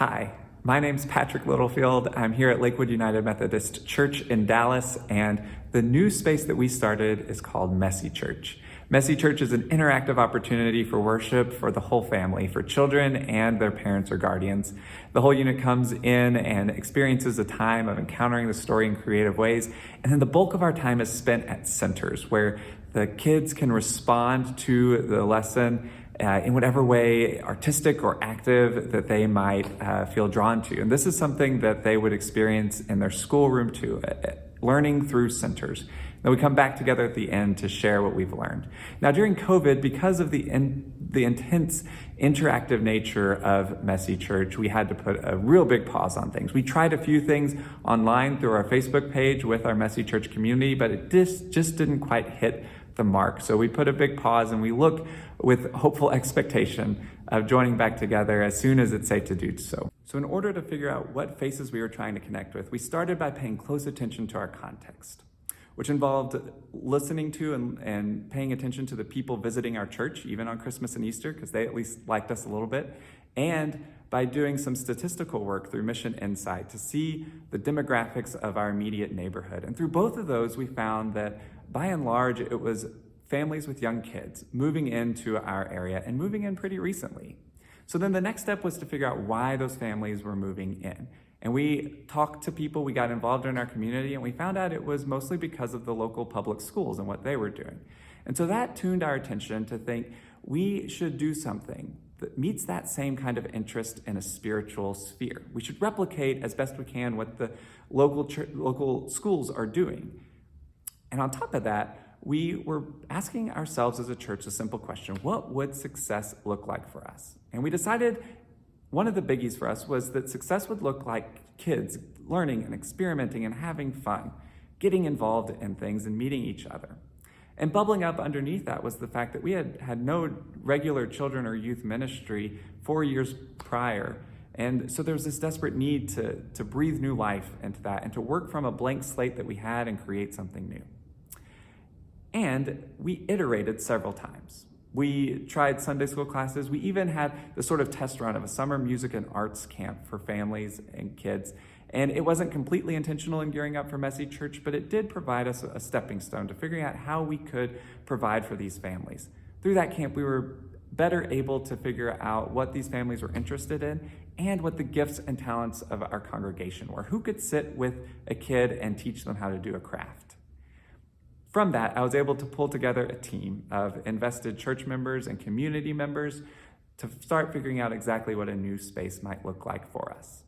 Hi, my name's Patrick Littlefield. I'm here at Lakewood United Methodist Church in Dallas, and the new space that we started is called Messy Church. Messy Church is an interactive opportunity for worship for the whole family, for children and their parents or guardians. The whole unit comes in and experiences a time of encountering the story in creative ways, and then the bulk of our time is spent at centers where the kids can respond to the lesson in whatever way, artistic or active, that they might feel drawn to. And this is something that they would experience in their schoolroom too, learning through centers. Then we come back together at the end to share what we've learned. Now during COVID, because of the intense interactive nature of Messy Church, we had to put a real big pause on things. We tried a few things online through our Facebook page with our Messy Church community, but it just didn't quite hit the mark. So we put a big pause and we look with hopeful expectation of joining back together as soon as it's safe to do so. So in order to figure out what faces we were trying to connect with, we started by paying close attention to our context, which involved listening to and paying attention to the people visiting our church, even on Christmas and Easter, because they at least liked us a little bit, and by doing some statistical work through Mission Insight to see the demographics of our immediate neighborhood. And through both of those, we found that by and large, it was families with young kids moving into our area and moving in pretty recently. So then the next step was to figure out why those families were moving in. And we talked to people, we got involved in our community, and we found out it was mostly because of the local public schools and what they were doing. And so that tuned our attention to think we should do something that meets that same kind of interest in a spiritual sphere. We should replicate as best we can what the local schools are doing. And on top of that, we were asking ourselves as a church a simple question: what would success look like for us? And we decided one of the biggies for us was that success would look like kids learning and experimenting and having fun, getting involved in things and meeting each other. And bubbling up underneath that was the fact that we had no regular children or youth ministry 4 years prior. And so there was this desperate need to breathe new life into that and to work from a blank slate that we had and create something new. And we iterated several times. We tried Sunday school classes. We even had the sort of test run of a summer music and arts camp for families and kids. And it wasn't completely intentional in gearing up for Messy Church, but it did provide us a stepping stone to figuring out how we could provide for these families. Through that camp, we were better able to figure out what these families were interested in and what the gifts and talents of our congregation were. Who could sit with a kid and teach them how to do a craft? From that, I was able to pull together a team of invested church members and community members to start figuring out exactly what a new space might look like for us.